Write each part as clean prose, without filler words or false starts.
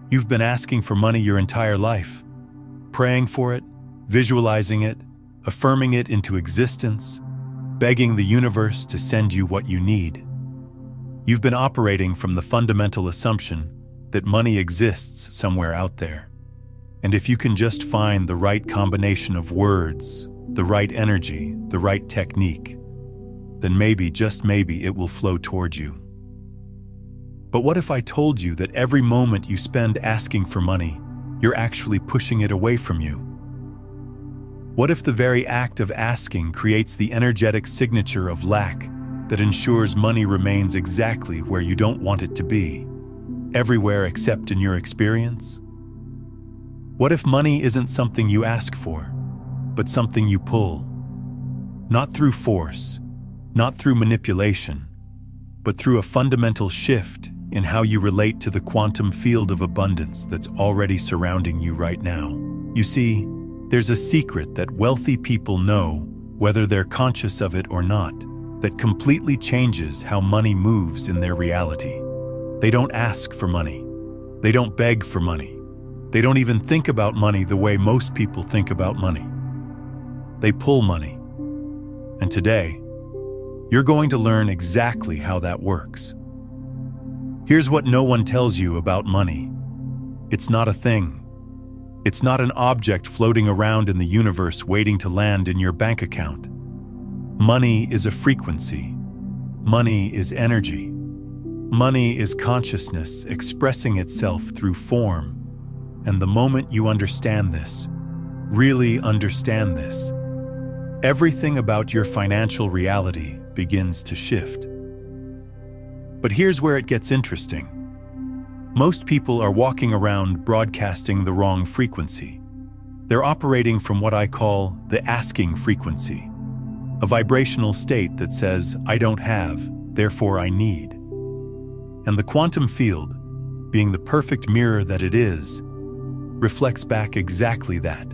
You've been asking for money your entire life, praying for it, visualizing it, affirming it into existence, begging the universe to send you what you need. You've been operating from the fundamental assumption that money exists somewhere out there. And if you can just find the right combination of words, the right energy, the right technique, then maybe, just maybe, it will flow towards you. But what if I told you that every moment you spend asking for money, you're actually pushing it away from you? What if the very act of asking creates the energetic signature of lack that ensures money remains exactly where you don't want it to be, everywhere except in your experience? What if money isn't something you ask for, but something you pull? Not through force, not through manipulation, but through a fundamental shift in how you relate to the quantum field of abundance that's already surrounding you right now. You see, there's a secret that wealthy people know, whether they're conscious of it or not, that completely changes how money moves in their reality. They don't ask for money. They don't beg for money. They don't even think about money the way most people think about money. They pull money. And today, you're going to learn exactly how that works. Here's what no one tells you about money. It's not a thing. It's not an object floating around in the universe waiting to land in your bank account. Money is a frequency. Money is energy. Money is consciousness expressing itself through form. And the moment you understand this, really understand this, everything about your financial reality begins to shift. But here's where it gets interesting. Most people are walking around broadcasting the wrong frequency. They're operating from what I call the asking frequency, a vibrational state that says, I don't have, therefore I need. And the quantum field, being the perfect mirror that it is, reflects back exactly that.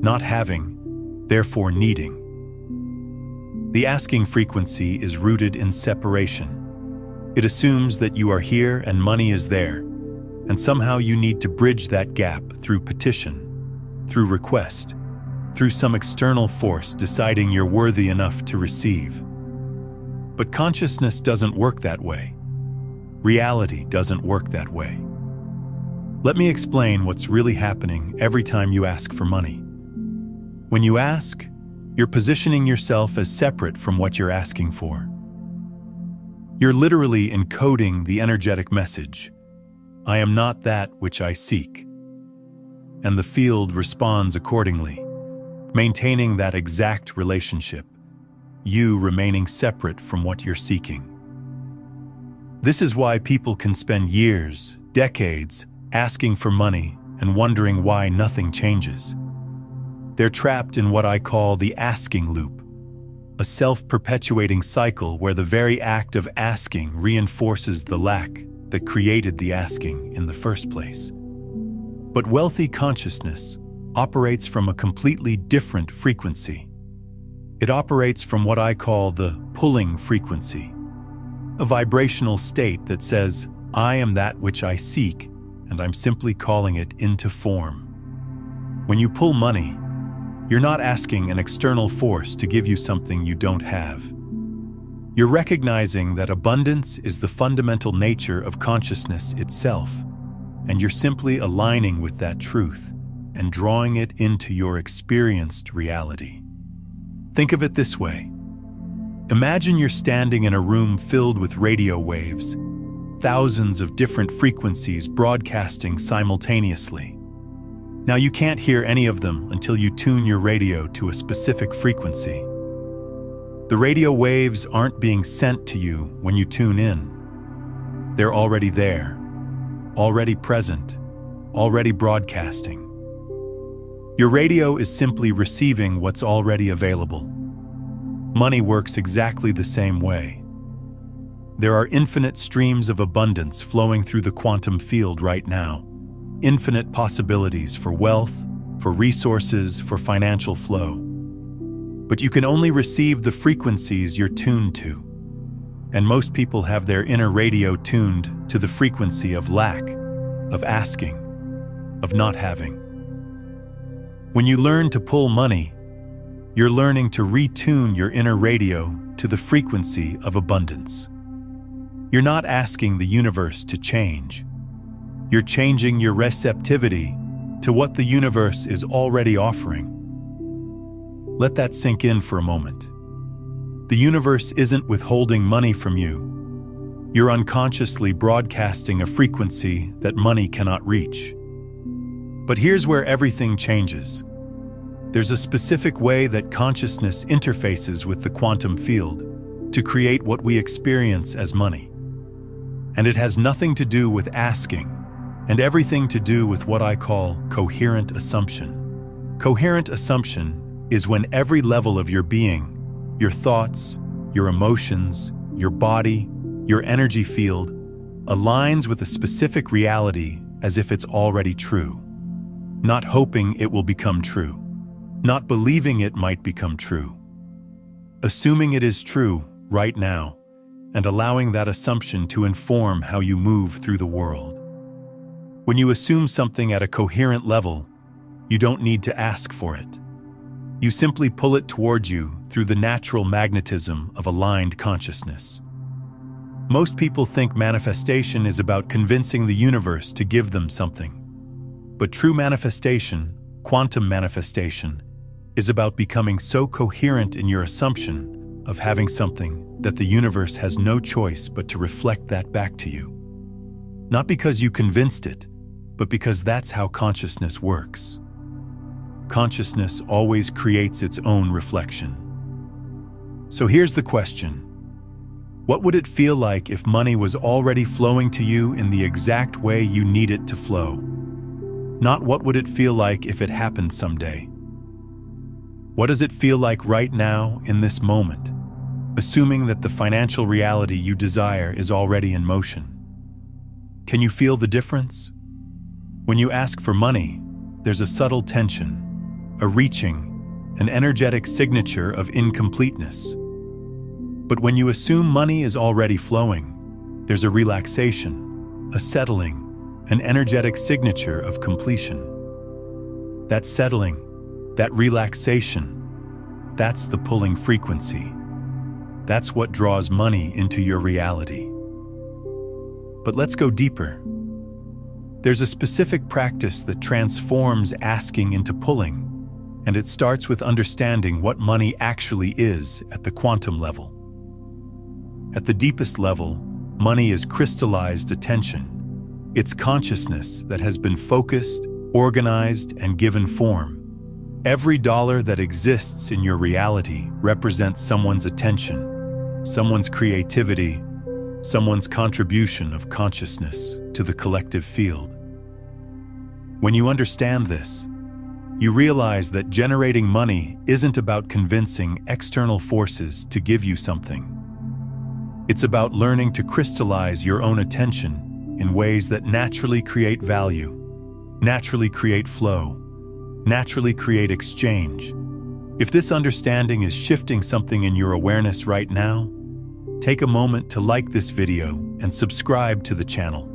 Not having, therefore needing. The asking frequency is rooted in separation. It assumes that you are here and money is there, and somehow you need to bridge that gap through petition, through request, through some external force deciding you're worthy enough to receive. But consciousness doesn't work that way. Reality doesn't work that way. Let me explain what's really happening every time you ask for money. When you ask, you're positioning yourself as separate from what you're asking for. You're literally encoding the energetic message, I am not that which I seek. And the field responds accordingly, maintaining that exact relationship, you remaining separate from what you're seeking. This is why people can spend years, decades, asking for money and wondering why nothing changes. They're trapped in what I call the asking loop, a self-perpetuating cycle where the very act of asking reinforces the lack that created the asking in the first place. But wealthy consciousness operates from a completely different frequency. It operates from what I call the pulling frequency, a vibrational state that says, I am that which I seek, and I'm simply calling it into form. When you pull money, you're not asking an external force to give you something you don't have. You're recognizing that abundance is the fundamental nature of consciousness itself, and you're simply aligning with that truth and drawing it into your experienced reality. Think of it this way. Imagine you're standing in a room filled with radio waves, thousands of different frequencies broadcasting simultaneously. Now you can't hear any of them until you tune your radio to a specific frequency. The radio waves aren't being sent to you when you tune in. They're already there, already present, already broadcasting. Your radio is simply receiving what's already available. Money works exactly the same way. There are infinite streams of abundance flowing through the quantum field right now. Infinite possibilities for wealth, for resources, for financial flow. But you can only receive the frequencies you're tuned to. And most people have their inner radio tuned to the frequency of lack, of asking, of not having. When you learn to pull money, you're learning to retune your inner radio to the frequency of abundance. You're not asking the universe to change. You're changing your receptivity to what the universe is already offering. Let that sink in for a moment. The universe isn't withholding money from you. You're unconsciously broadcasting a frequency that money cannot reach. But here's where everything changes. There's a specific way that consciousness interfaces with the quantum field to create what we experience as money. And it has nothing to do with asking, and everything to do with what I call coherent assumption. Coherent assumption is when every level of your being, your thoughts, your emotions, your body, your energy field, aligns with a specific reality as if it's already true. Not hoping it will become true. Not believing it might become true. Assuming it is true right now, and allowing that assumption to inform how you move through the world. When you assume something at a coherent level, you don't need to ask for it. You simply pull it towards you through the natural magnetism of aligned consciousness. Most people think manifestation is about convincing the universe to give them something. But true manifestation, quantum manifestation, is about becoming so coherent in your assumption of having something that the universe has no choice but to reflect that back to you. Not because you convinced it, but because that's how consciousness works. Consciousness always creates its own reflection. So here's the question. What would it feel like if money was already flowing to you in the exact way you need it to flow? Not what would it feel like if it happened someday. What does it feel like right now in this moment, assuming that the financial reality you desire is already in motion? Can you feel the difference? When you ask for money, there's a subtle tension, a reaching, an energetic signature of incompleteness. But when you assume money is already flowing, there's a relaxation, a settling, an energetic signature of completion. That settling, that relaxation, that's the pulling frequency. That's what draws money into your reality. But let's go deeper. There's a specific practice that transforms asking into pulling, and it starts with understanding what money actually is at the quantum level. At the deepest level, money is crystallized attention. It's consciousness that has been focused, organized, and given form. Every dollar that exists in your reality represents someone's attention, someone's creativity, someone's contribution of consciousness to the collective field. When you understand this, you realize that generating money isn't about convincing external forces to give you something. It's about learning to crystallize your own attention in ways that naturally create value, naturally create flow, naturally create exchange. If this understanding is shifting something in your awareness right now, take a moment to like this video and subscribe to the channel.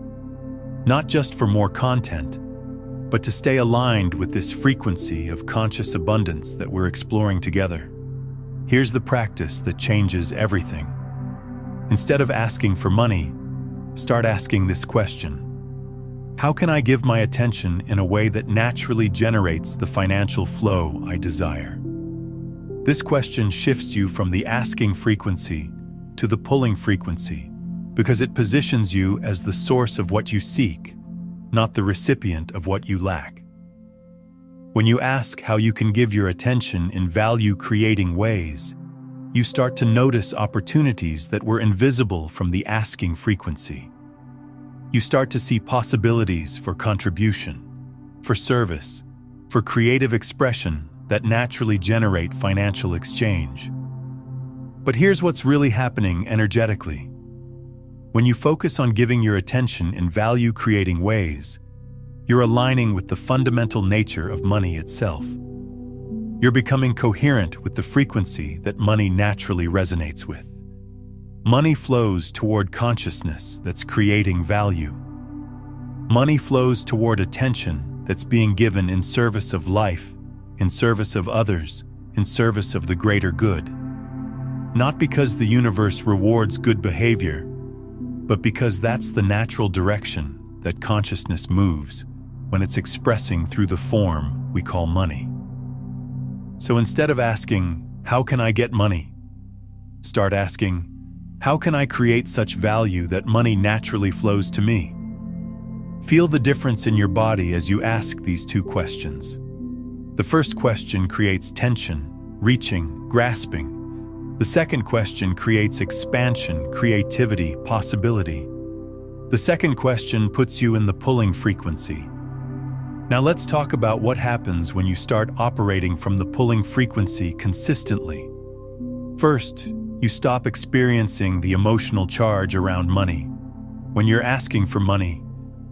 Not just for more content, but to stay aligned with this frequency of conscious abundance that we're exploring together. Here's the practice that changes everything. Instead of asking for money, start asking this question. How can I give my attention in a way that naturally generates the financial flow I desire? This question shifts you from the asking frequency to the pulling frequency because it positions you as the source of what you seek, not the recipient of what you lack. When you ask how you can give your attention in value-creating ways, you start to notice opportunities that were invisible from the asking frequency. You start to see possibilities for contribution, for service, for creative expression that naturally generate financial exchange. But here's what's really happening energetically. When you focus on giving your attention in value-creating ways, you're aligning with the fundamental nature of money itself. You're becoming coherent with the frequency that money naturally resonates with. Money flows toward consciousness that's creating value. Money flows toward attention that's being given in service of life, in service of others, in service of the greater good. Not because the universe rewards good behavior, but because that's the natural direction that consciousness moves when it's expressing through the form we call money. So instead of asking, "How can I get money?" start asking, "How can I create such value that money naturally flows to me?" Feel the difference in your body as you ask these two questions. The first question creates tension, reaching, grasping. The second question creates expansion, creativity, possibility. The second question puts you in the pulling frequency. Now let's talk about what happens when you start operating from the pulling frequency consistently. First, you stop experiencing the emotional charge around money. When you're asking for money,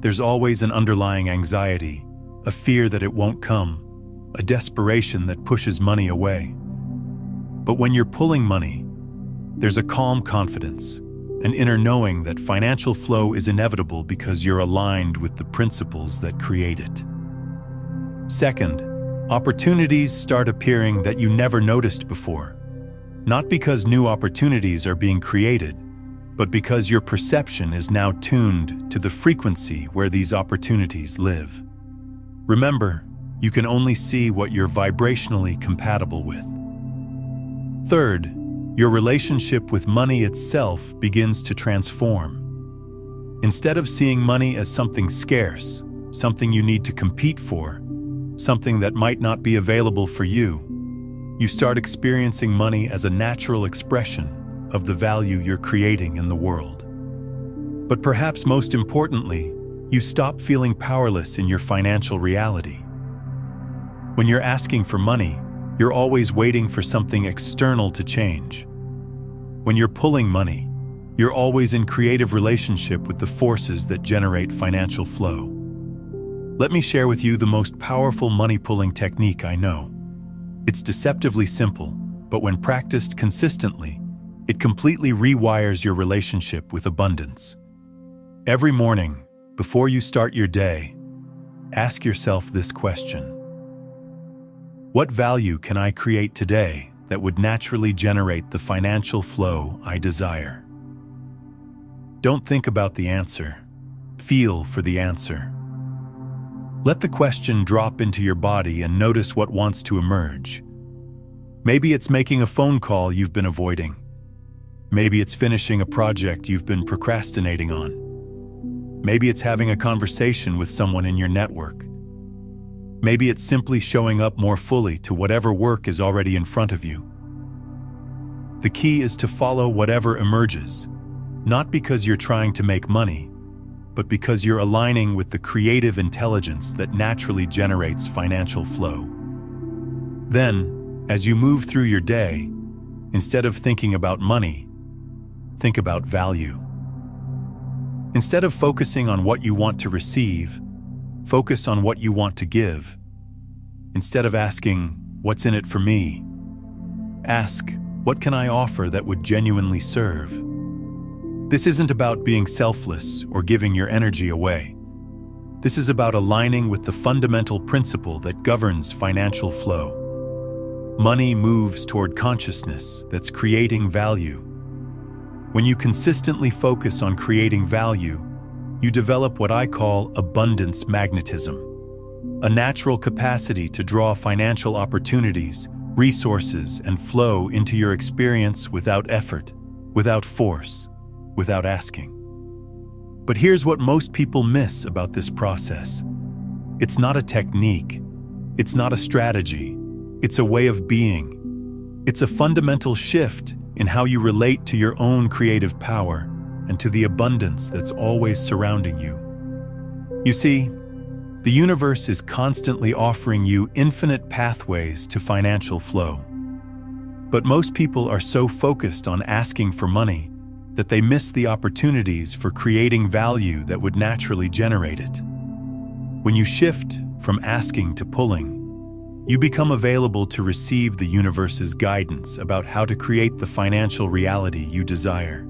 there's always an underlying anxiety, a fear that it won't come, a desperation that pushes money away. But when you're pulling money, there's a calm confidence, an inner knowing that financial flow is inevitable because you're aligned with the principles that create it. Second, opportunities start appearing that you never noticed before, not because new opportunities are being created, but because your perception is now tuned to the frequency where these opportunities live. Remember, you can only see what you're vibrationally compatible with. Third, your relationship with money itself begins to transform. Instead of seeing money as something scarce, something you need to compete for, something that might not be available for you, you start experiencing money as a natural expression of the value you're creating in the world. But perhaps most importantly, you stop feeling powerless in your financial reality. When you're asking for money, you're always waiting for something external to change. When you're pulling money, you're always in creative relationship with the forces that generate financial flow. Let me share with you the most powerful money-pulling technique I know. It's deceptively simple, but when practiced consistently, it completely rewires your relationship with abundance. Every morning, before you start your day, ask yourself this question: what value can I create today that would naturally generate the financial flow I desire? Don't think about the answer. Feel for the answer. Let the question drop into your body and notice what wants to emerge. Maybe it's making a phone call you've been avoiding. Maybe it's finishing a project you've been procrastinating on. Maybe it's having a conversation with someone in your network. Maybe it's simply showing up more fully to whatever work is already in front of you. The key is to follow whatever emerges, not because you're trying to make money, but because you're aligning with the creative intelligence that naturally generates financial flow. Then, as you move through your day, instead of thinking about money, think about value. Instead of focusing on what you want to receive, focus on what you want to give. Instead of asking, "What's in it for me?" ask, "What can I offer that would genuinely serve?" This isn't about being selfless or giving your energy away. This is about aligning with the fundamental principle that governs financial flow. Money moves toward consciousness that's creating value. When you consistently focus on creating value, you develop what I call abundance magnetism, a natural capacity to draw financial opportunities, resources, and flow into your experience without effort, without force, without asking. But here's what most people miss about this process. It's not a technique. It's not a strategy. It's a way of being. It's a fundamental shift in how you relate to your own creative power and to the abundance that's always surrounding you. You see, the universe is constantly offering you infinite pathways to financial flow. But most people are so focused on asking for money that they miss the opportunities for creating value that would naturally generate it. When you shift from asking to pulling, you become available to receive the universe's guidance about how to create the financial reality you desire.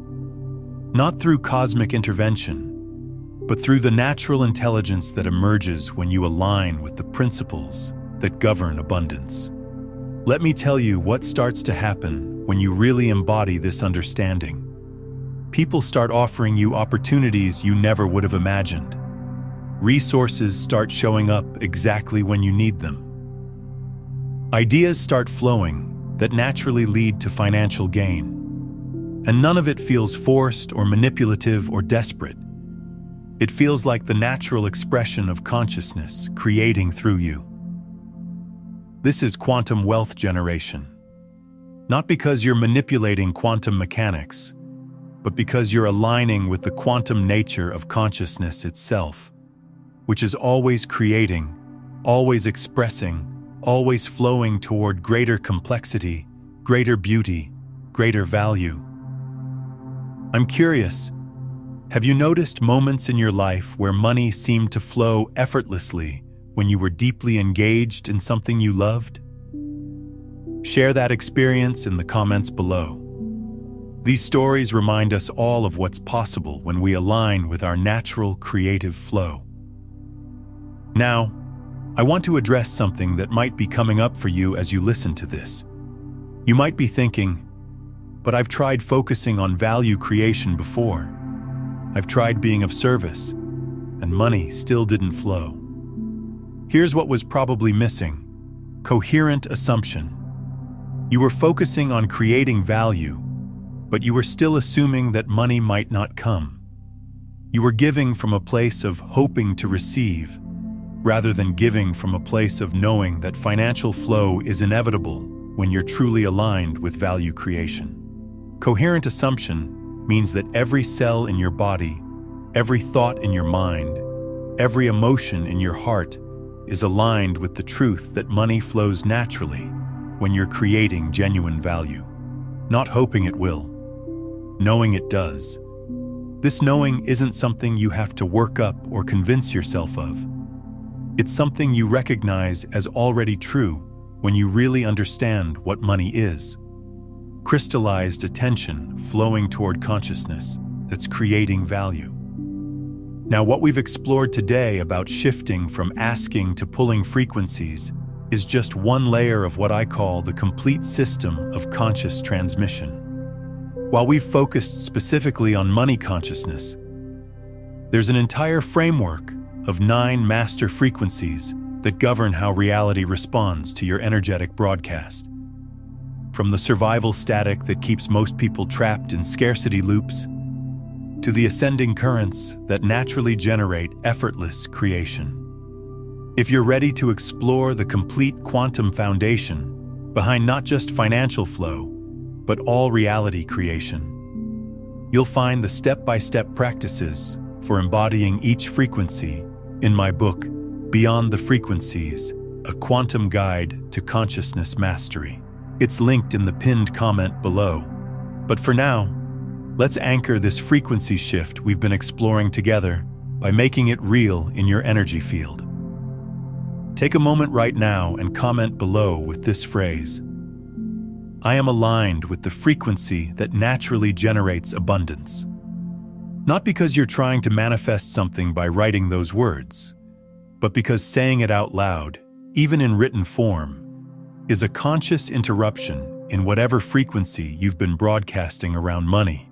Not through cosmic intervention, but through the natural intelligence that emerges when you align with the principles that govern abundance. Let me tell you what starts to happen when you really embody this understanding. People start offering you opportunities you never would have imagined. Resources start showing up exactly when you need them. Ideas start flowing that naturally lead to financial gain. And none of it feels forced or manipulative or desperate. It feels like the natural expression of consciousness creating through you. This is quantum wealth generation. Not because you're manipulating quantum mechanics, but because you're aligning with the quantum nature of consciousness itself, which is always creating, always expressing, always flowing toward greater complexity, greater beauty, greater value. I'm curious, have you noticed moments in your life where money seemed to flow effortlessly when you were deeply engaged in something you loved? Share that experience in the comments below. These stories remind us all of what's possible when we align with our natural creative flow. Now, I want to address something that might be coming up for you as you listen to this. You might be thinking, but I've tried focusing on value creation before. I've tried being of service, and money still didn't flow. Here's what was probably missing: coherent assumption. You were focusing on creating value, but you were still assuming that money might not come. You were giving from a place of hoping to receive, rather than giving from a place of knowing that financial flow is inevitable when you're truly aligned with value creation. Coherent assumption means that every cell in your body, every thought in your mind, every emotion in your heart is aligned with the truth that money flows naturally when you're creating genuine value. Not hoping it will, knowing it does. This knowing isn't something you have to work up or convince yourself of. It's something you recognize as already true when you really understand what money is. Crystallized attention flowing toward consciousness that's creating value. Now, what we've explored today about shifting from asking to pulling frequencies is just one layer of what I call the complete system of conscious transmission. While we've focused specifically on money consciousness, there's an entire framework of 9 master frequencies that govern how reality responds to your energetic broadcast. From the survival static that keeps most people trapped in scarcity loops, to the ascending currents that naturally generate effortless creation. If you're ready to explore the complete quantum foundation behind not just financial flow, but all reality creation, you'll find the step-by-step practices for embodying each frequency in my book, Beyond the Frequencies, a quantum guide to consciousness mastery. It's linked in the pinned comment below. But for now, let's anchor this frequency shift we've been exploring together by making it real in your energy field. Take a moment right now and comment below with this phrase: I am aligned with the frequency that naturally generates abundance. Not because you're trying to manifest something by writing those words, but because saying it out loud, even in written form, is a conscious interruption in whatever frequency you've been broadcasting around money.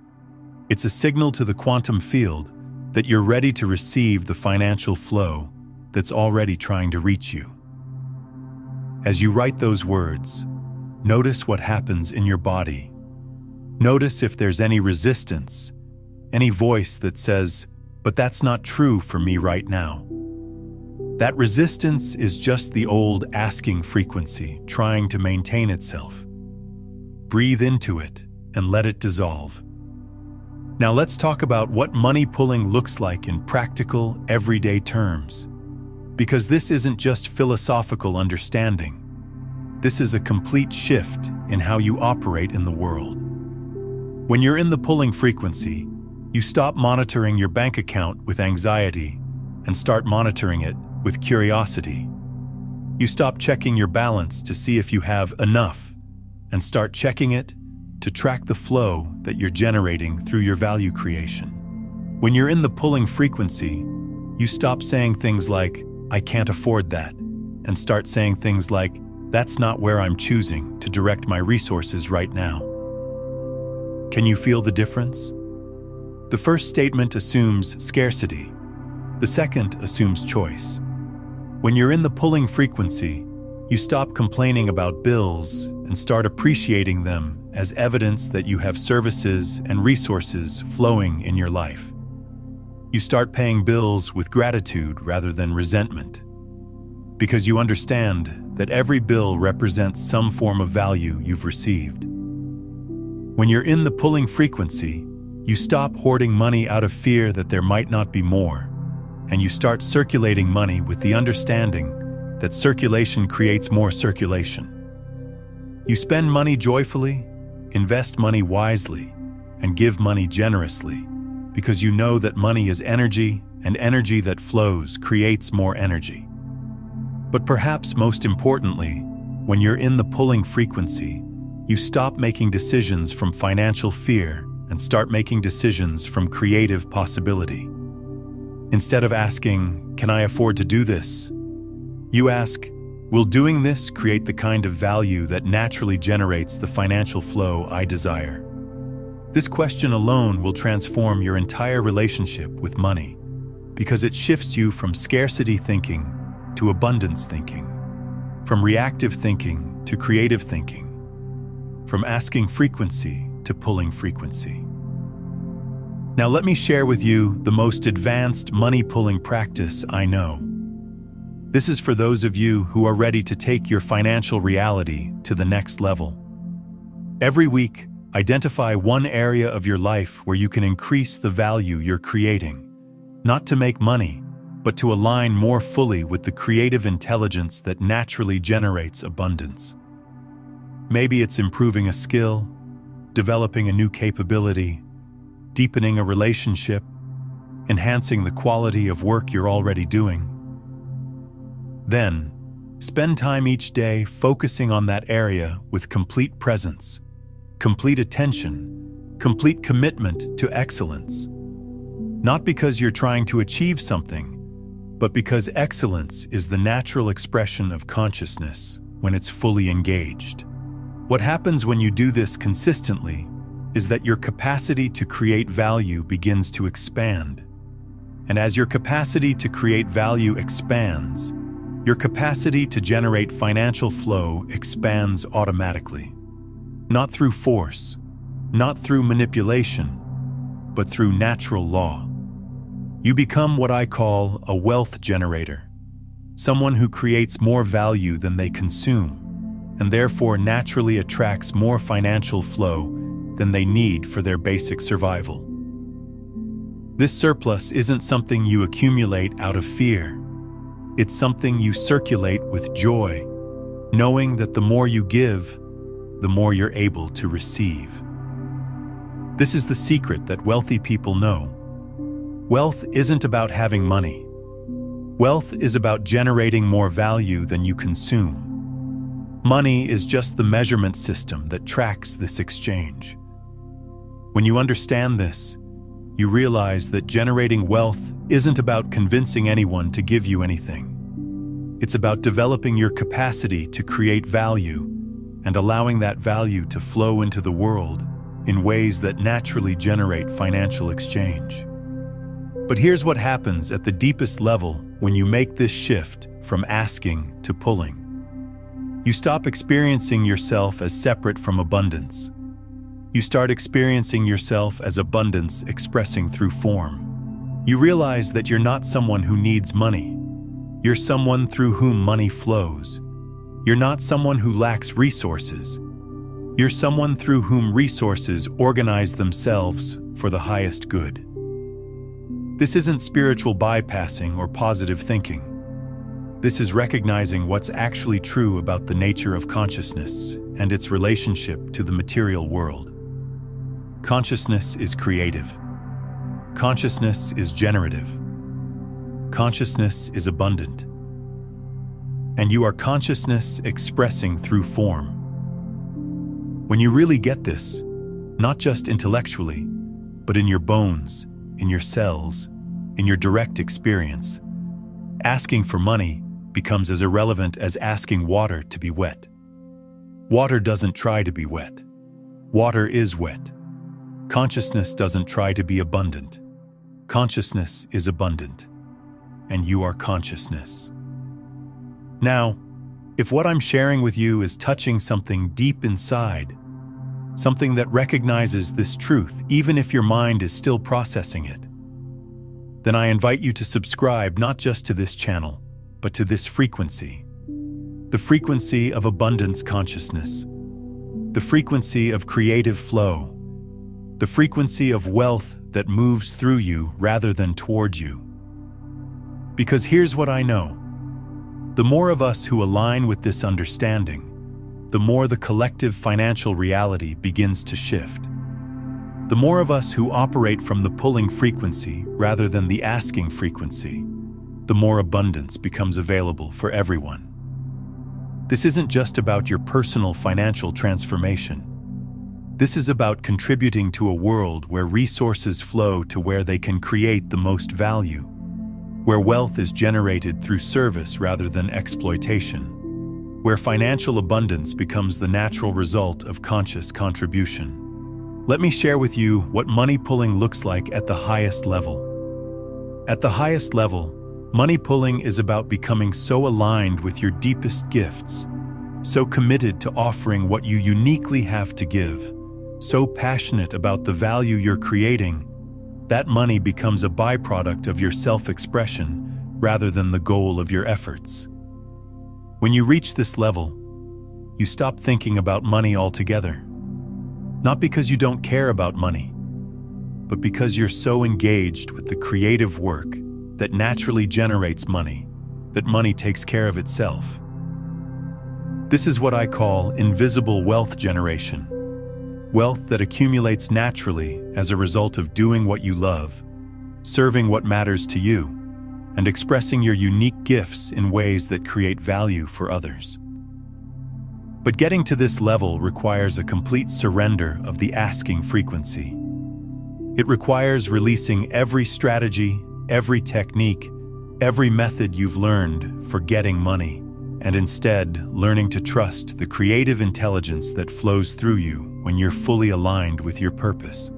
It's a signal to the quantum field that you're ready to receive the financial flow that's already trying to reach you. As you write those words, notice what happens in your body. Notice if there's any resistance, any voice that says, "But that's not true for me right now." That resistance is just the old asking frequency trying to maintain itself. Breathe into it and let it dissolve. Now let's talk about what money pulling looks like in practical, everyday terms. Because this isn't just philosophical understanding. This is a complete shift in how you operate in the world. When you're in the pulling frequency, you stop monitoring your bank account with anxiety and start monitoring it with curiosity. You stop checking your balance to see if you have enough and start checking it to track the flow that you're generating through your value creation. When you're in the pulling frequency, you stop saying things like, "I can't afford that," and start saying things like, "That's not where I'm choosing to direct my resources right now." Can you feel the difference? The first statement assumes scarcity. The second assumes choice. When you're in the pulling frequency, you stop complaining about bills and start appreciating them as evidence that you have services and resources flowing in your life. You start paying bills with gratitude rather than resentment, because you understand that every bill represents some form of value you've received. When you're in the pulling frequency, you stop hoarding money out of fear that there might not be more, and you start circulating money with the understanding that circulation creates more circulation. You spend money joyfully, invest money wisely, and give money generously, because you know that money is energy, and energy that flows creates more energy. But perhaps most importantly, when you're in the pulling frequency, you stop making decisions from financial fear and start making decisions from creative possibility. Instead of asking, "Can I afford to do this?" you ask, "Will doing this create the kind of value that naturally generates the financial flow I desire?" This question alone will transform your entire relationship with money, because it shifts you from scarcity thinking to abundance thinking, from reactive thinking to creative thinking, from asking frequency to pulling frequency. Now let me share with you the most advanced money-pulling practice I know. This is for those of you who are ready to take your financial reality to the next level. Every week, identify one area of your life where you can increase the value you're creating, not to make money, but to align more fully with the creative intelligence that naturally generates abundance. Maybe it's improving a skill, developing a new capability, deepening a relationship, enhancing the quality of work you're already doing. Then, spend time each day focusing on that area with complete presence, complete attention, complete commitment to excellence. Not because you're trying to achieve something, but because excellence is the natural expression of consciousness when it's fully engaged. What happens when you do this consistently is that your capacity to create value begins to expand. And as your capacity to create value expands, your capacity to generate financial flow expands automatically. Not through force, not through manipulation, but through natural law. You become what I call a wealth generator, someone who creates more value than they consume, and therefore naturally attracts more financial flow than they need for their basic survival. This surplus isn't something you accumulate out of fear. It's something you circulate with joy, knowing that the more you give, the more you're able to receive. This is the secret that wealthy people know. Wealth isn't about having money. Wealth is about generating more value than you consume. Money is just the measurement system that tracks this exchange. When you understand this, you realize that generating wealth isn't about convincing anyone to give you anything. It's about developing your capacity to create value and allowing that value to flow into the world in ways that naturally generate financial exchange. But here's what happens at the deepest level when you make this shift from asking to pulling. You stop experiencing yourself as separate from abundance. You start experiencing yourself as abundance expressing through form. You realize that you're not someone who needs money. You're someone through whom money flows. You're not someone who lacks resources. You're someone through whom resources organize themselves for the highest good. This isn't spiritual bypassing or positive thinking. This is recognizing what's actually true about the nature of consciousness and its relationship to the material world. Consciousness is creative. Consciousness is generative. Consciousness is abundant. And you are consciousness expressing through form. When you really get this, not just intellectually, but in your bones, in your cells, in your direct experience. Asking for money becomes as irrelevant as asking water to be wet. Water doesn't try to be wet. Water is wet. Consciousness doesn't try to be abundant. Consciousness is abundant, and you are consciousness. Now, if what I'm sharing with you is touching something deep inside, something that recognizes this truth, even if your mind is still processing it, then I invite you to subscribe not just to this channel, but to this frequency. The frequency of abundance consciousness. The frequency of creative flow. The frequency of wealth that moves through you rather than toward you. Because here's what I know. The more of us who align with this understanding, the more the collective financial reality begins to shift. The more of us who operate from the pulling frequency rather than the asking frequency, the more abundance becomes available for everyone. This isn't just about your personal financial transformation. This is about contributing to a world where resources flow to where they can create the most value, where wealth is generated through service rather than exploitation, where financial abundance becomes the natural result of conscious contribution. Let me share with you what money pulling looks like at the highest level. At the highest level, money pulling is about becoming so aligned with your deepest gifts, so committed to offering what you uniquely have to give, so passionate about the value you're creating, that money becomes a byproduct of your self-expression rather than the goal of your efforts. When you reach this level, you stop thinking about money altogether. Not because you don't care about money, but because you're so engaged with the creative work that naturally generates money, that money takes care of itself. This is what I call invisible wealth generation. Wealth that accumulates naturally as a result of doing what you love, serving what matters to you, and expressing your unique gifts in ways that create value for others. But getting to this level requires a complete surrender of the asking frequency. It requires releasing every strategy, every technique, every method you've learned for getting money, and instead learning to trust the creative intelligence that flows through you when you're fully aligned with your purpose.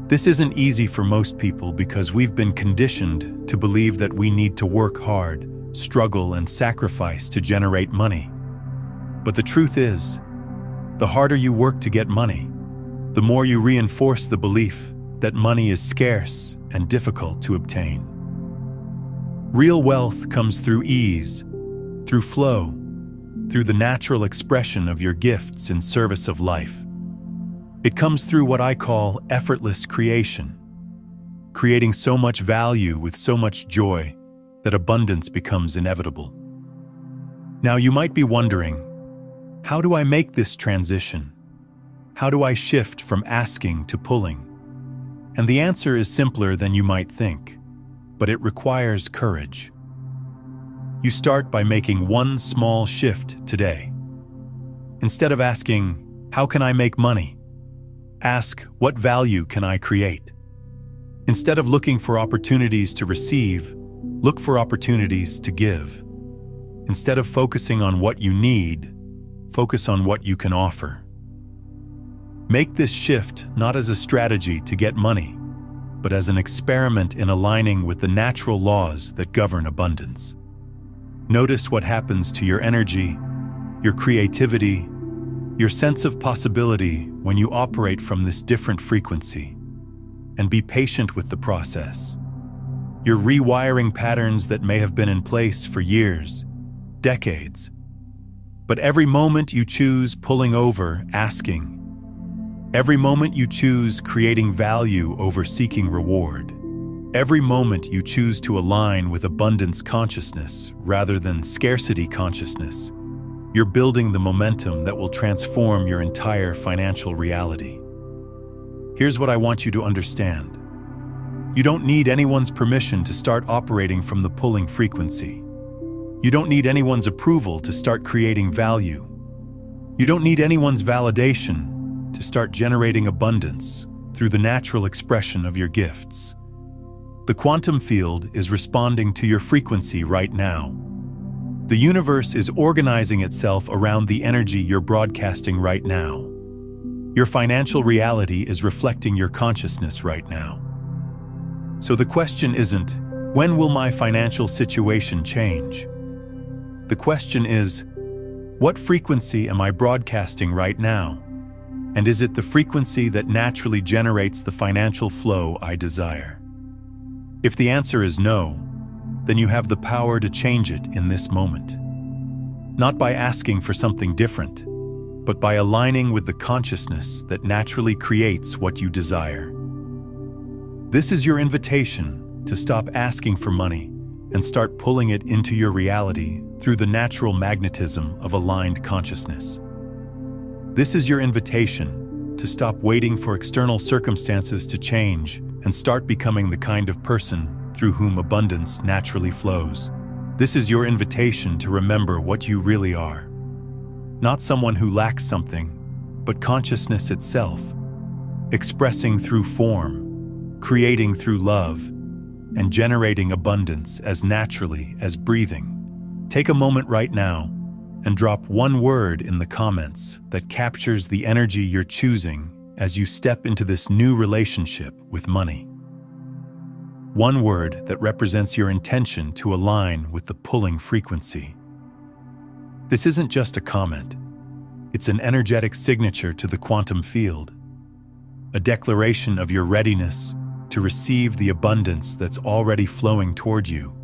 This isn't easy for most people because we've been conditioned to believe that we need to work hard, struggle, and sacrifice to generate money. But the truth is, the harder you work to get money, the more you reinforce the belief that money is scarce and difficult to obtain. Real wealth comes through ease, through flow, through the natural expression of your gifts in service of life. It comes through what I call effortless creation, creating so much value with so much joy that abundance becomes inevitable. Now you might be wondering, how do I make this transition? How do I shift from asking to pulling? And the answer is simpler than you might think, but it requires courage. You start by making one small shift today. Instead of asking, how can I make money? Ask, what value can I create? Instead of looking for opportunities to receive, look for opportunities to give. Instead of focusing on what you need, focus on what you can offer. Make this shift not as a strategy to get money, but as an experiment in aligning with the natural laws that govern abundance. Notice what happens to your energy, your creativity, your sense of possibility when you operate from this different frequency, and be patient with the process. You're rewiring patterns that may have been in place for years, decades. But every moment you choose pulling over, asking, every moment you choose creating value over seeking reward, every moment you choose to align with abundance consciousness rather than scarcity consciousness, you're building the momentum that will transform your entire financial reality. Here's what I want you to understand. You don't need anyone's permission to start operating from the pulling frequency. You don't need anyone's approval to start creating value. You don't need anyone's validation to start generating abundance through the natural expression of your gifts. The quantum field is responding to your frequency right now. The universe is organizing itself around the energy you're broadcasting right now. Your financial reality is reflecting your consciousness right now. So the question isn't, when will my financial situation change? The question is, what frequency am I broadcasting right now? And is it the frequency that naturally generates the financial flow I desire? If the answer is no, then you have the power to change it in this moment. Not by asking for something different, but by aligning with the consciousness that naturally creates what you desire. This is your invitation to stop asking for money and start pulling it into your reality through the natural magnetism of aligned consciousness. This is your invitation to stop waiting for external circumstances to change and start becoming the kind of person through whom abundance naturally flows. This is your invitation to remember what you really are. Not someone who lacks something, but consciousness itself, expressing through form, creating through love, and generating abundance as naturally as breathing. Take a moment right now and drop one word in the comments that captures the energy you're choosing as you step into this new relationship with money. One word that represents your intention to align with the pulling frequency. This isn't just a comment. It's an energetic signature to the quantum field, a declaration of your readiness to receive the abundance that's already flowing toward you.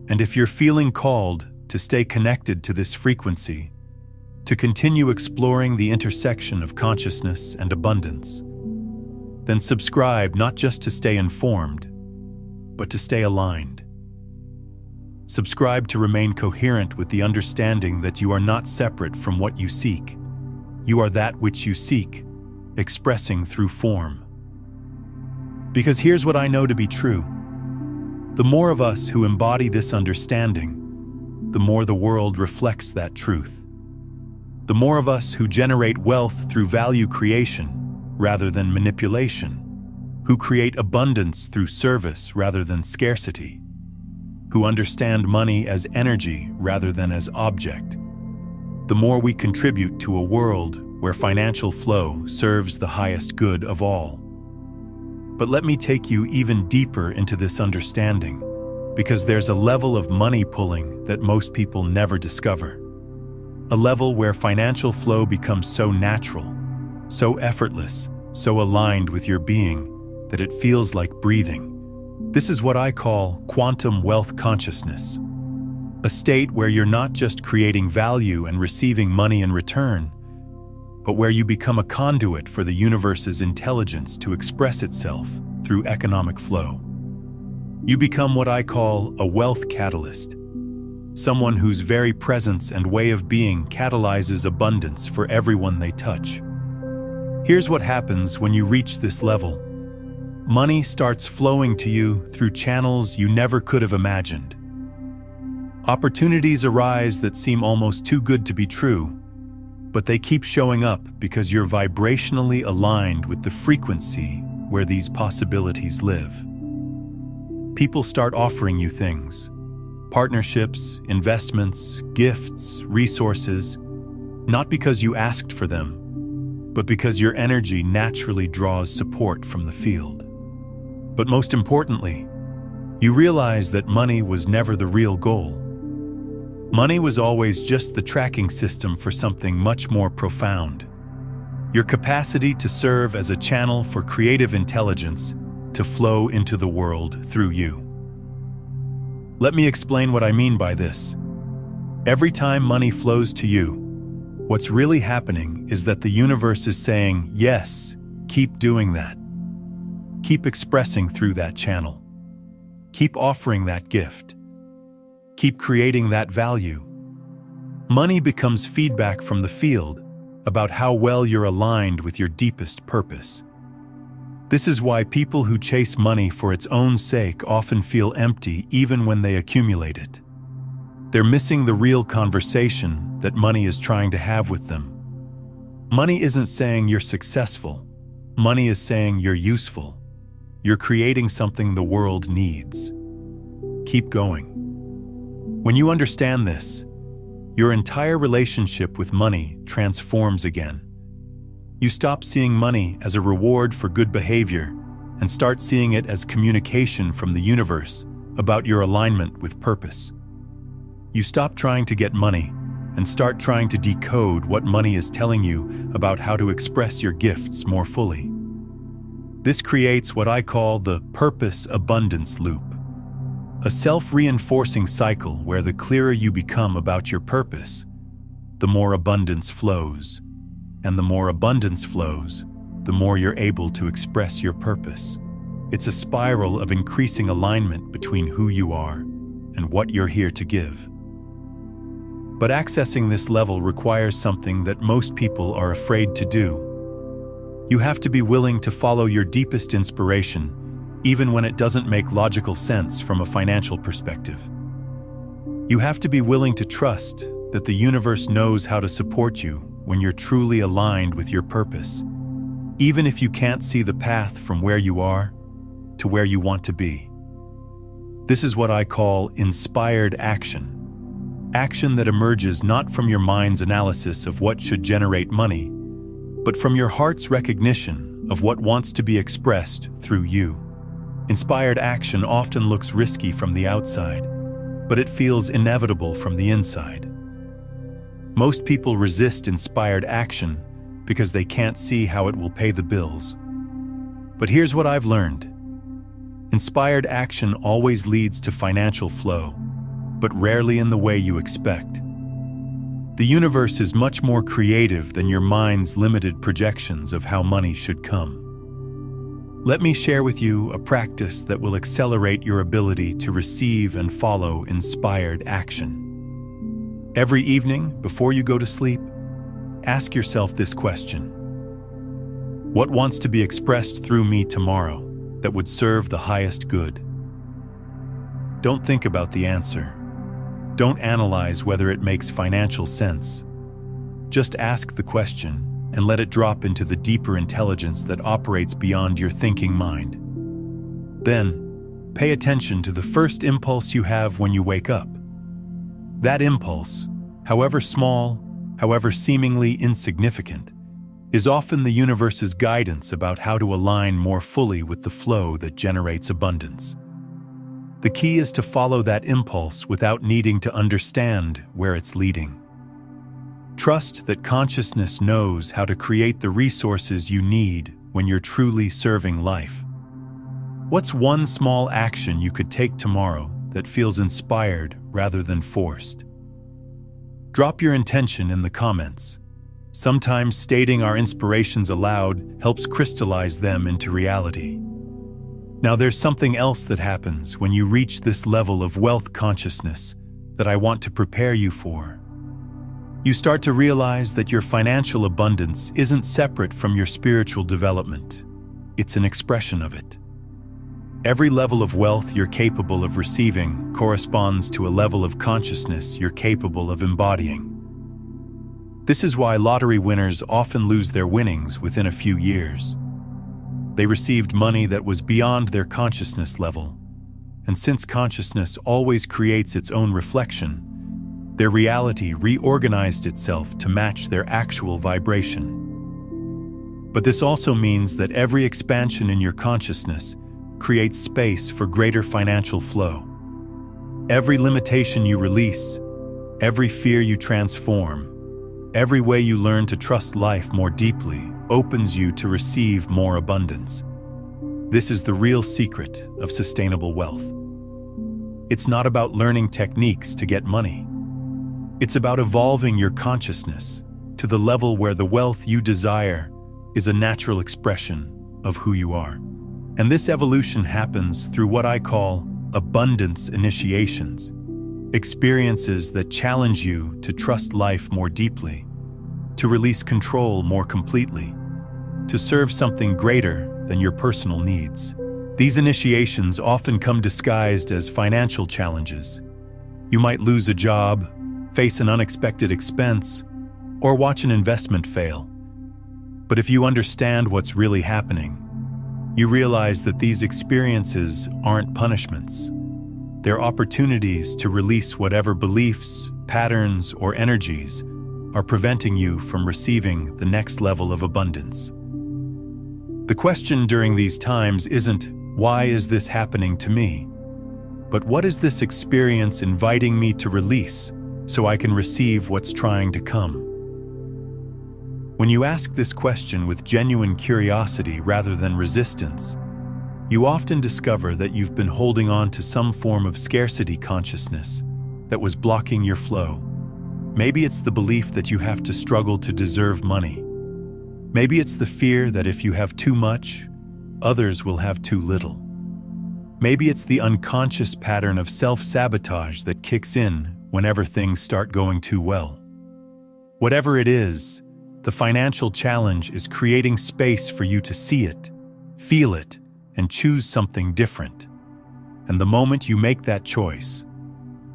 And if you're feeling called to stay connected to this frequency, to continue exploring the intersection of consciousness and abundance, then subscribe not just to stay informed, but to stay aligned. Subscribe to remain coherent with the understanding that you are not separate from what you seek. You are that which you seek, expressing through form. Because here's what I know to be true. The more of us who embody this understanding, the more the world reflects that truth. The more of us who generate wealth through value creation rather than manipulation, who create abundance through service rather than scarcity, who understand money as energy rather than as object, the more we contribute to a world where financial flow serves the highest good of all. But let me take you even deeper into this understanding, because there's a level of money pulling that most people never discover. A level where financial flow becomes so natural, so effortless, so aligned with your being that it feels like breathing. This is what I call quantum wealth consciousness, a state where you're not just creating value and receiving money in return, but where you become a conduit for the universe's intelligence to express itself through economic flow. You become what I call a wealth catalyst, someone whose very presence and way of being catalyzes abundance for everyone they touch. Here's what happens when you reach this level. Money starts flowing to you through channels you never could have imagined. Opportunities arise that seem almost too good to be true, but they keep showing up because you're vibrationally aligned with the frequency where these possibilities live. People start offering you things, partnerships, investments, gifts, resources, not because you asked for them, but because your energy naturally draws support from the field. But most importantly, you realize that money was never the real goal. Money was always just the tracking system for something much more profound. Your capacity to serve as a channel for creative intelligence to flow into the world through you. Let me explain what I mean by this. Every time money flows to you, what's really happening is that the universe is saying, yes, keep doing that. Keep expressing through that channel. Keep offering that gift. Keep creating that value. Money becomes feedback from the field about how well you're aligned with your deepest purpose. This is why people who chase money for its own sake often feel empty even when they accumulate it. They're missing the real conversation that money is trying to have with them. Money isn't saying you're successful. Money is saying you're useful. You're creating something the world needs. Keep going. When you understand this, your entire relationship with money transforms again. You stop seeing money as a reward for good behavior and start seeing it as communication from the universe about your alignment with purpose. You stop trying to get money and start trying to decode what money is telling you about how to express your gifts more fully. This creates what I call the purpose abundance loop, a self-reinforcing cycle where the clearer you become about your purpose, the more abundance flows, and the more abundance flows, the more you're able to express your purpose. It's a spiral of increasing alignment between who you are and what you're here to give. But accessing this level requires something that most people are afraid to do. You have to be willing to follow your deepest inspiration, even when it doesn't make logical sense from a financial perspective. You have to be willing to trust that the universe knows how to support you when you're truly aligned with your purpose, even if you can't see the path from where you are to where you want to be. This is what I call inspired action. Action that emerges not from your mind's analysis of what should generate money, but from your heart's recognition of what wants to be expressed through you. Inspired action often looks risky from the outside, but it feels inevitable from the inside. Most people resist inspired action because they can't see how it will pay the bills. But here's what I've learned. Inspired action always leads to financial flow, but rarely in the way you expect. The universe is much more creative than your mind's limited projections of how money should come. Let me share with you a practice that will accelerate your ability to receive and follow inspired action. Every evening, before you go to sleep, ask yourself this question. What wants to be expressed through me tomorrow that would serve the highest good? Don't think about the answer. Don't analyze whether it makes financial sense. Just ask the question and let it drop into the deeper intelligence that operates beyond your thinking mind. Then, pay attention to the first impulse you have when you wake up. That impulse, however small, however seemingly insignificant, is often the universe's guidance about how to align more fully with the flow that generates abundance. The key is to follow that impulse without needing to understand where it's leading. Trust that consciousness knows how to create the resources you need when you're truly serving life. What's one small action you could take tomorrow that feels inspired rather than forced? Drop your intention in the comments. Sometimes stating our inspirations aloud helps crystallize them into reality. Now there's something else that happens when you reach this level of wealth consciousness that I want to prepare you for. You start to realize that your financial abundance isn't separate from your spiritual development. It's an expression of it. Every level of wealth you're capable of receiving corresponds to a level of consciousness you're capable of embodying. This is why lottery winners often lose their winnings within a few years. They received money that was beyond their consciousness level, and since consciousness always creates its own reflection, their reality reorganized itself to match their actual vibration. But this also means that every expansion in your consciousness creates space for greater financial flow. Every limitation you release, every fear you transform, every way you learn to trust life more deeply opens you to receive more abundance. This is the real secret of sustainable wealth. It's not about learning techniques to get money. It's about evolving your consciousness to the level where the wealth you desire is a natural expression of who you are. And this evolution happens through what I call abundance initiations, experiences that challenge you to trust life more deeply, to release control more completely, to serve something greater than your personal needs. These initiations often come disguised as financial challenges. You might lose a job, face an unexpected expense, or watch an investment fail. But if you understand what's really happening, you realize that these experiences aren't punishments. They're opportunities to release whatever beliefs, patterns, or energies are preventing you from receiving the next level of abundance. The question during these times isn't, "Why is this happening to me?" but "What is this experience inviting me to release so I can receive what's trying to come?" When you ask this question with genuine curiosity rather than resistance, you often discover that you've been holding on to some form of scarcity consciousness that was blocking your flow. Maybe it's the belief that you have to struggle to deserve money. Maybe it's the fear that if you have too much, others will have too little. Maybe it's the unconscious pattern of self-sabotage that kicks in whenever things start going too well. Whatever it is, the financial challenge is creating space for you to see it, feel it, and choose something different. And the moment you make that choice,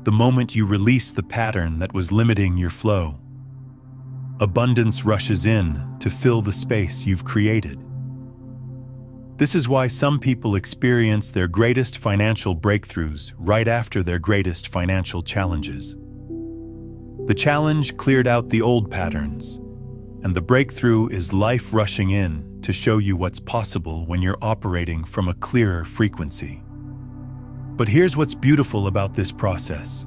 the moment you release the pattern that was limiting your flow, abundance rushes in to fill the space you've created. This is why some people experience their greatest financial breakthroughs right after their greatest financial challenges. The challenge cleared out the old patterns, and the breakthrough is life rushing in to show you what's possible when you're operating from a clearer frequency. But here's what's beautiful about this process.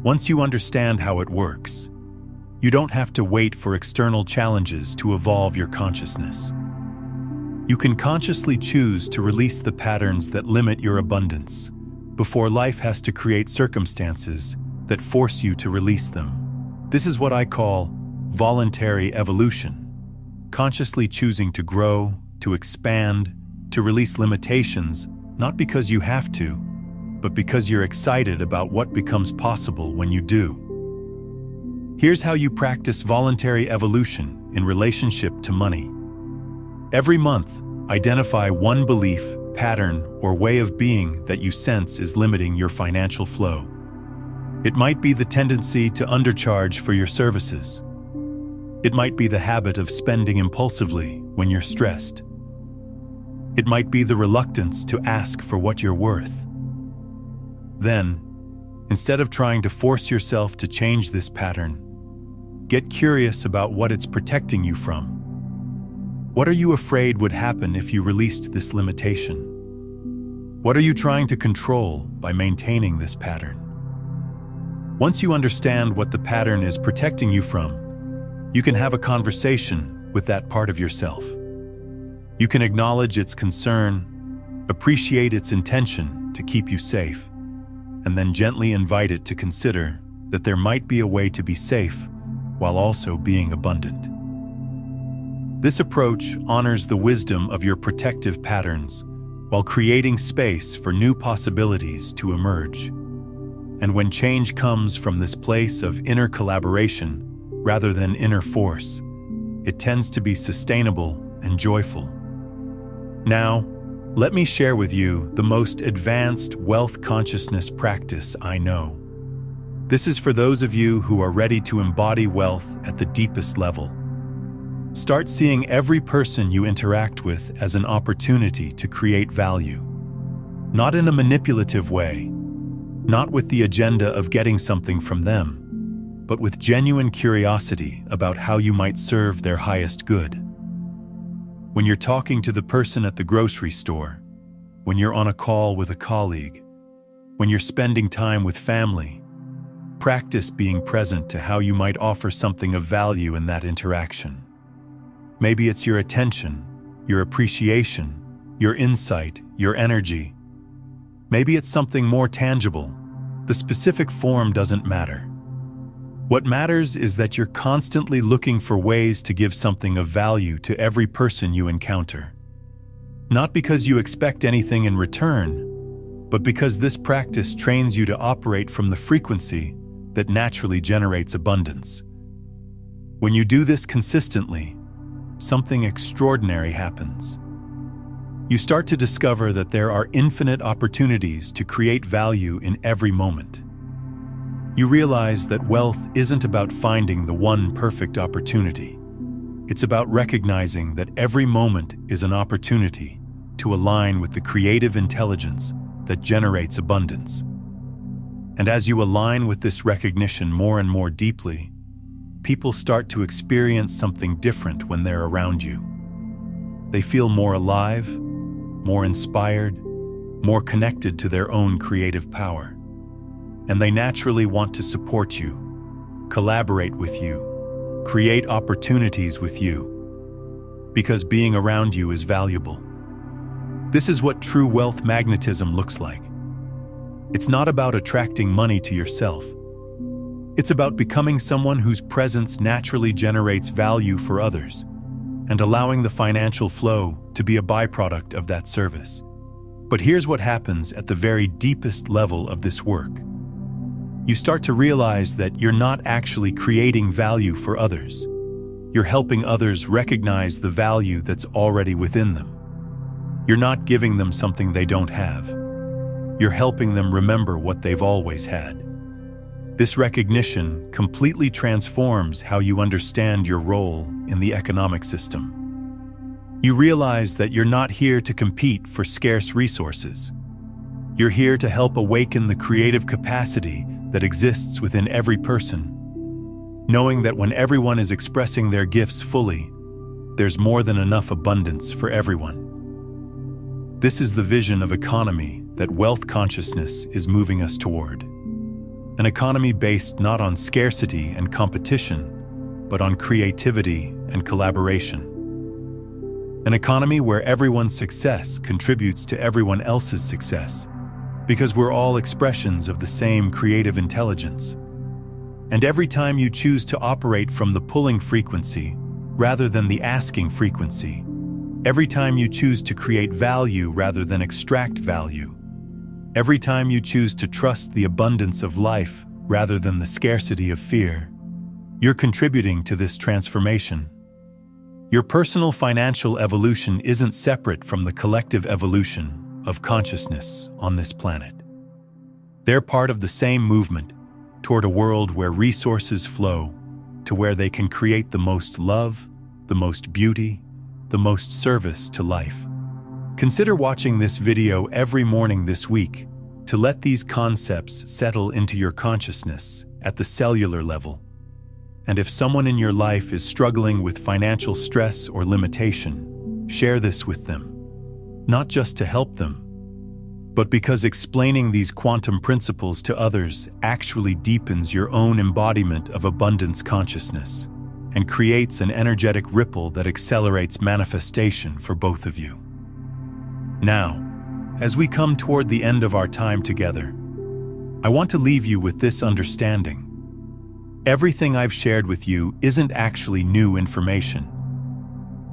Once you understand how it works, you don't have to wait for external challenges to evolve your consciousness. You can consciously choose to release the patterns that limit your abundance before life has to create circumstances that force you to release them. This is what I call voluntary evolution, consciously choosing to grow, to expand, to release limitations, not because you have to, but because you're excited about what becomes possible when you do. Here's how you practice voluntary evolution in relationship to money. Every month, identify one belief, pattern, or way of being that you sense is limiting your financial flow. It might be the tendency to undercharge for your services. It might be the habit of spending impulsively when you're stressed. It might be the reluctance to ask for what you're worth. Then, instead of trying to force yourself to change this pattern, get curious about what it's protecting you from. What are you afraid would happen if you released this limitation? What are you trying to control by maintaining this pattern? Once you understand what the pattern is protecting you from, you can have a conversation with that part of yourself. You can acknowledge its concern, appreciate its intention to keep you safe, and then gently invite it to consider that there might be a way to be safe while also being abundant. This approach honors the wisdom of your protective patterns while creating space for new possibilities to emerge. And when change comes from this place of inner collaboration rather than inner force, it tends to be sustainable and joyful. Now, let me share with you the most advanced wealth consciousness practice I know. This is for those of you who are ready to embody wealth at the deepest level. Start seeing every person you interact with as an opportunity to create value. Not in a manipulative way, not with the agenda of getting something from them, but with genuine curiosity about how you might serve their highest good. When you're talking to the person at the grocery store, when you're on a call with a colleague, when you're spending time with family, practice being present to how you might offer something of value in that interaction. Maybe it's your attention, your appreciation, your insight, your energy. Maybe it's something more tangible. The specific form doesn't matter. What matters is that you're constantly looking for ways to give something of value to every person you encounter. Not because you expect anything in return, but because this practice trains you to operate from the frequency that naturally generates abundance. When you do this consistently, something extraordinary happens. You start to discover that there are infinite opportunities to create value in every moment. You realize that wealth isn't about finding the one perfect opportunity. It's about recognizing that every moment is an opportunity to align with the creative intelligence that generates abundance. And as you align with this recognition more and more deeply, people start to experience something different when they're around you. They feel more alive, more inspired, more connected to their own creative power. And they naturally want to support you, collaborate with you, create opportunities with you, because being around you is valuable. This is what true wealth magnetism looks like. It's not about attracting money to yourself. It's about becoming someone whose presence naturally generates value for others and allowing the financial flow to be a byproduct of that service. But here's what happens at the very deepest level of this work. You start to realize that you're not actually creating value for others. You're helping others recognize the value that's already within them. You're not giving them something they don't have. You're helping them remember what they've always had. This recognition completely transforms how you understand your role in the economic system. You realize that you're not here to compete for scarce resources. You're here to help awaken the creative capacity that exists within every person, knowing that when everyone is expressing their gifts fully, there's more than enough abundance for everyone. This is the vision of economy that wealth consciousness is moving us toward. An economy based not on scarcity and competition, but on creativity and collaboration. An economy where everyone's success contributes to everyone else's success, because we're all expressions of the same creative intelligence. And every time you choose to operate from the pulling frequency rather than the asking frequency, every time you choose to create value rather than extract value, every time you choose to trust the abundance of life rather than the scarcity of fear, you're contributing to this transformation. Your personal financial evolution isn't separate from the collective evolution of consciousness on this planet. They're part of the same movement toward a world where resources flow to where they can create the most love, the most beauty, the most service to life. Consider watching this video every morning this week to let these concepts settle into your consciousness at the cellular level. And if someone in your life is struggling with financial stress or limitation, share this with them. Not just to help them, but because explaining these quantum principles to others actually deepens your own embodiment of abundance consciousness and creates an energetic ripple that accelerates manifestation for both of you. Now, as we come toward the end of our time together, I want to leave you with this understanding. Everything I've shared with you isn't actually new information.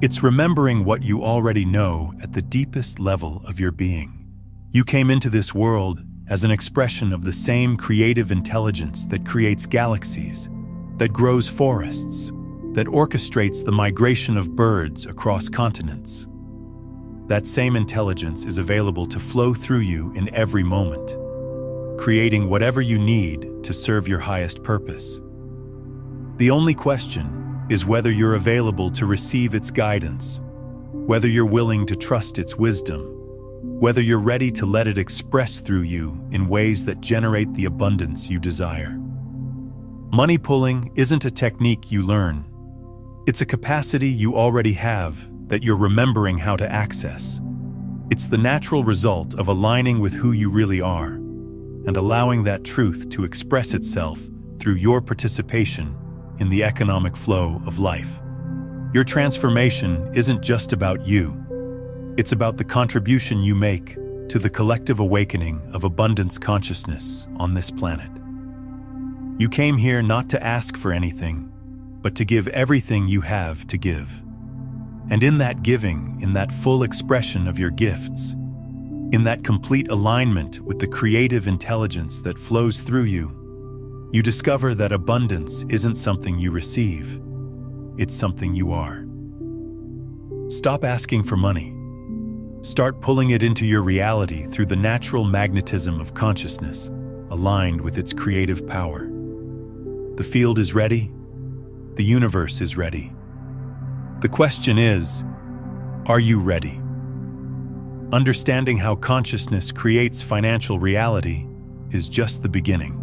It's remembering what you already know at the deepest level of your being. You came into this world as an expression of the same creative intelligence that creates galaxies, that grows forests, that orchestrates the migration of birds across continents. That same intelligence is available to flow through you in every moment, creating whatever you need to serve your highest purpose. The only question is whether you're available to receive its guidance, whether you're willing to trust its wisdom, whether you're ready to let it express through you in ways that generate the abundance you desire. Money pulling isn't a technique you learn. It's a capacity you already have that you're remembering how to access. It's the natural result of aligning with who you really are and allowing that truth to express itself through your participation in the economic flow of life. Your transformation isn't just about you. It's about the contribution you make to the collective awakening of abundance consciousness on this planet. You came here not to ask for anything, but to give everything you have to give. And in that giving, in that full expression of your gifts, in that complete alignment with the creative intelligence that flows through you, you discover that abundance isn't something you receive, it's something you are. Stop asking for money. Start pulling it into your reality through the natural magnetism of consciousness, aligned with its creative power. The field is ready. The universe is ready. The question is, are you ready? Understanding how consciousness creates financial reality is just the beginning.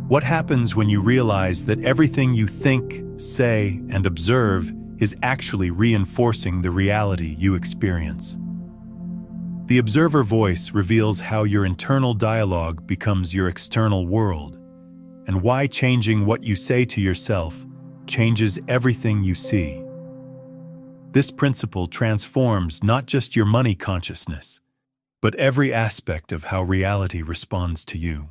What happens when you realize that everything you think, say, and observe is actually reinforcing the reality you experience? The observer voice reveals how your internal dialogue becomes your external world, and why changing what you say to yourself changes everything you see. This principle transforms not just your money consciousness, but every aspect of how reality responds to you.